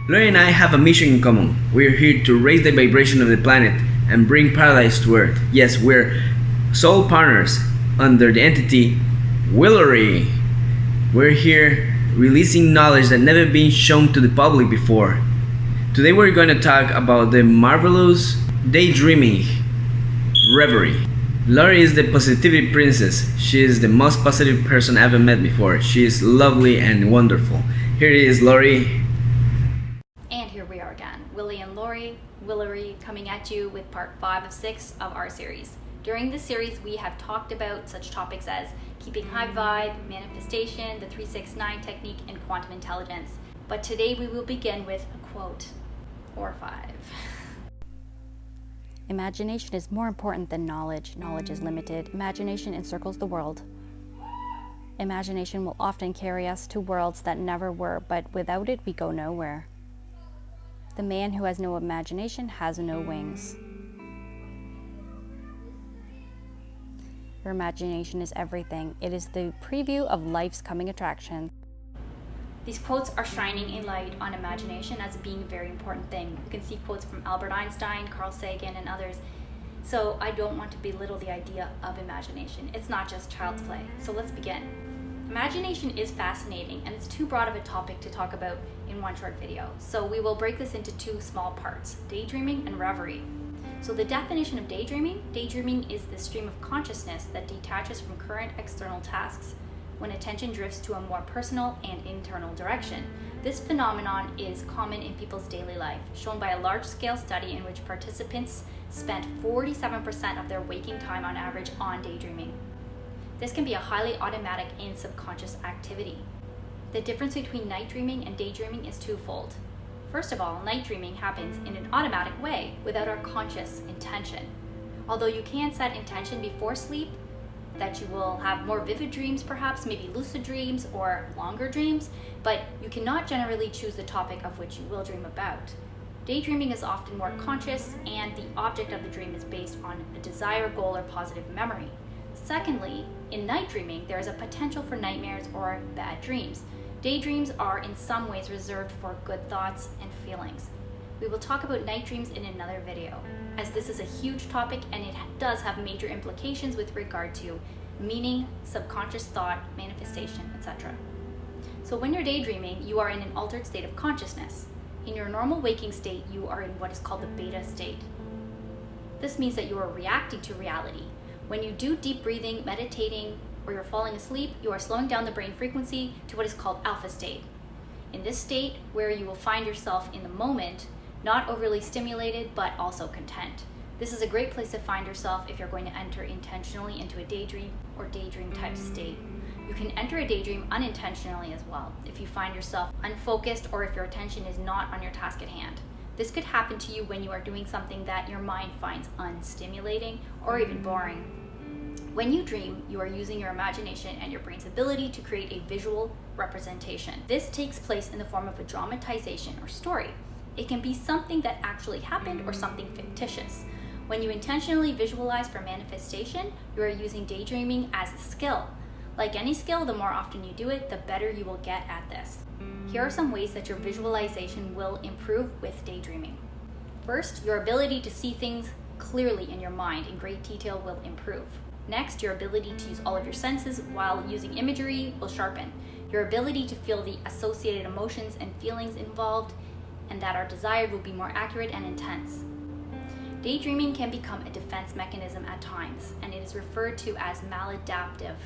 Lori and I have a mission in common. We're here to raise the vibration of the planet and bring paradise to Earth. Yes, we're soul partners under the entity Reverie. We're here releasing knowledge that never been shown to the public before. Today we're going to talk about the marvelous daydreaming Reverie. Lori is the positivity princess. She is the most positive person I've ever met before. She is lovely and wonderful. Here it is, Lori. And here we are again, Willie and Lori, Reverie, coming at you with part 5 of 6 of our series. During this series, we have talked about such topics as keeping high vibe, manifestation, the 369 technique, and quantum intelligence. But today we will begin with a quote, or 5. Imagination is more important than knowledge. Knowledge is limited. Imagination encircles the world. Imagination will often carry us to worlds that never were, but without it, we go nowhere. The man who has no imagination has no wings. Your imagination is everything. It is the preview of life's coming attraction. These quotes are shining a light on imagination as being a very important thing. You can see quotes from Albert Einstein, Carl Sagan, and others. So I don't want to belittle the idea of imagination. It's not just child's play. So let's begin. Imagination is fascinating, and it's too broad of a topic to talk about in one short video. So we will break this into 2 small parts, daydreaming and reverie. So the definition of daydreaming is the stream of consciousness that detaches from current external tasks when attention drifts to a more personal and internal direction. This phenomenon is common in people's daily life, shown by a large-scale study in which participants spent 47% of their waking time on average on daydreaming. This can be a highly automatic and subconscious activity. The difference between night dreaming and daydreaming is twofold. First of all, night dreaming happens in an automatic way without our conscious intention. Although you can set intention before sleep, that you will have more vivid dreams perhaps, maybe lucid dreams or longer dreams, but you cannot generally choose the topic of which you will dream about. Daydreaming is often more conscious, and the object of the dream is based on a desire, goal, or positive memory. Secondly, in night dreaming, there is a potential for nightmares or bad dreams. Daydreams are in some ways reserved for good thoughts and feelings. We will talk about night dreams in another video, as this is a huge topic and it does have major implications with regard to meaning, subconscious thought, manifestation, etc. So when you're daydreaming, you are in an altered state of consciousness. In your normal waking state, you are in what is called the beta state. This means that you are reacting to reality. When you do deep breathing, meditating, or you're falling asleep, you are slowing down the brain frequency to what is called alpha state. In this state, where you will find yourself in the moment, not overly stimulated, but also content. This is a great place to find yourself if you're going to enter intentionally into a daydream or daydream type state. You can enter a daydream unintentionally as well, if you find yourself unfocused or if your attention is not on your task at hand. This could happen to you when you are doing something that your mind finds unstimulating or even boring. When you dream, you are using your imagination and your brain's ability to create a visual representation. This takes place in the form of a dramatization or story. It can be something that actually happened or something fictitious. When you intentionally visualize for manifestation, you are using daydreaming as a skill. Like any skill, the more often you do it, the better you will get at this. Here are some ways that your visualization will improve with daydreaming. First, your ability to see things clearly in your mind in great detail will improve. Next, your ability to use all of your senses while using imagery will sharpen. Your ability to feel the associated emotions and feelings involved and that are desired will be more accurate and intense. Daydreaming can become a defense mechanism at times, and it is referred to as maladaptive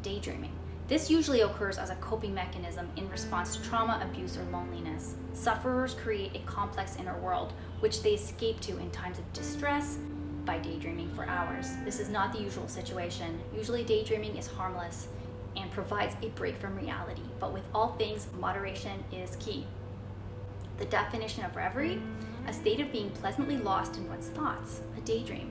daydreaming. This usually occurs as a coping mechanism in response to trauma, abuse, or loneliness. Sufferers create a complex inner world, which they escape to in times of distress by daydreaming for hours. This is not the usual situation. Usually daydreaming is harmless and provides a break from reality, but with all things, moderation is key. The definition of reverie, a state of being pleasantly lost in one's thoughts, a daydream.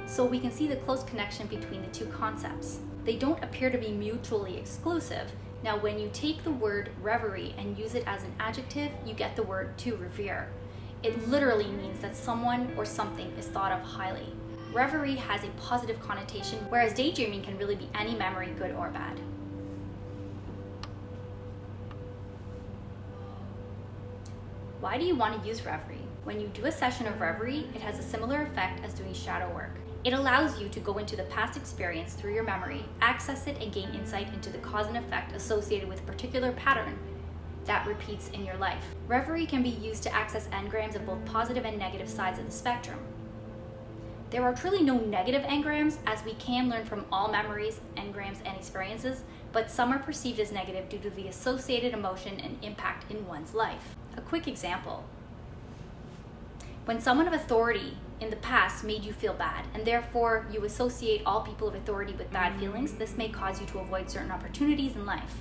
So we can see the close connection between the 2 concepts. They don't appear to be mutually exclusive. Now, when you take the word reverie and use it as an adjective, you get the word to revere. It literally means that someone or something is thought of highly. Reverie has a positive connotation, whereas daydreaming can really be any memory, good or bad. Why do you want to use Reverie? When you do a session of Reverie, it has a similar effect as doing shadow work. It allows you to go into the past experience through your memory, access it, and gain insight into the cause and effect associated with a particular pattern that repeats in your life. Reverie can be used to access engrams of both positive and negative sides of the spectrum. There are truly no negative engrams, as we can learn from all memories, engrams, and experiences, but some are perceived as negative due to the associated emotion and impact in one's life. A quick example. When someone of authority in the past made you feel bad, and therefore you associate all people of authority with bad feelings, this may cause you to avoid certain opportunities in life.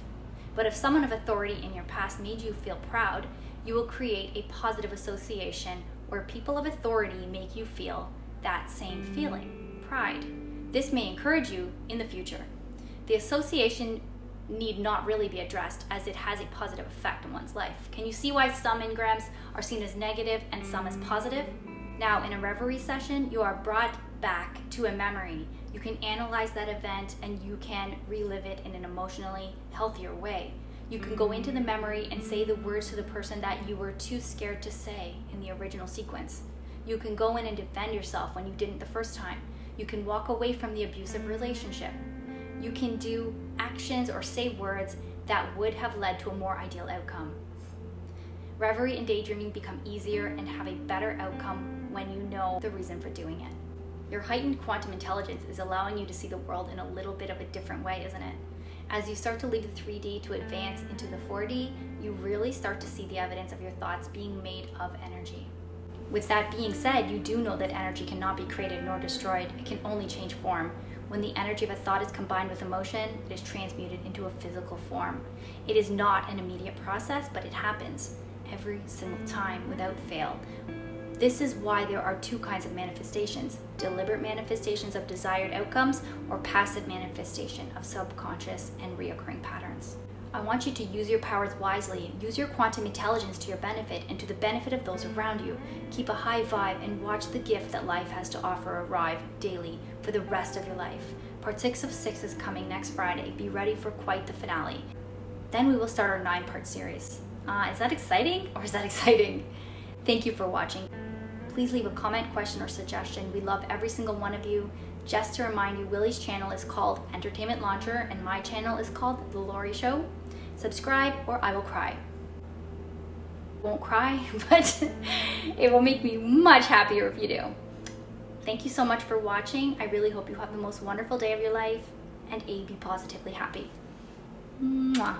But if someone of authority in your past made you feel proud, you will create a positive association where people of authority make you feel that same feeling, pride. This may encourage you in the future. The association need not really be addressed, as it has a positive effect on one's life. Can you see why some engrams are seen as negative and some as positive? Now, in a Reverie session, you are brought back to a memory. You can analyze that event and you can relive it in an emotionally healthier way. You can go into the memory and say the words to the person that you were too scared to say in the original sequence. You can go in and defend yourself when you didn't the first time. You can walk away from the abusive relationship. You can do actions or say words that would have led to a more ideal outcome. Reverie and daydreaming become easier and have a better outcome when you know the reason for doing it. Your heightened quantum intelligence is allowing you to see the world in a little bit of a different way, isn't it? As you start to leave the 3D to advance into the 4D, you really start to see the evidence of your thoughts being made of energy. With that being said, you do know that energy cannot be created nor destroyed. It can only change form. When the energy of a thought is combined with emotion, it is transmuted into a physical form. It is not an immediate process, but it happens every single time without fail. This is why there are two kinds of manifestations: deliberate manifestations of desired outcomes, or passive manifestation of subconscious and reoccurring patterns. I want you to use your powers wisely. Use your quantum intelligence to your benefit and to the benefit of those around you. Keep a high vibe and watch the gift that life has to offer arrive daily for the rest of your life. Part 6 of 6 is coming next Friday. Be ready for quite the finale. Then we will start our 9-part series. Is that exciting or is that exciting? Thank you for watching. Please leave a comment, question, or suggestion. We love every single one of you. Just to remind you, Willie's channel is called Entertainment Launcher and my channel is called The Lori Show. Subscribe or I will cry. Won't cry, but it will make me much happier if you do. Thank you so much for watching. I really hope you have the most wonderful day of your life and be positively happy. Mwah.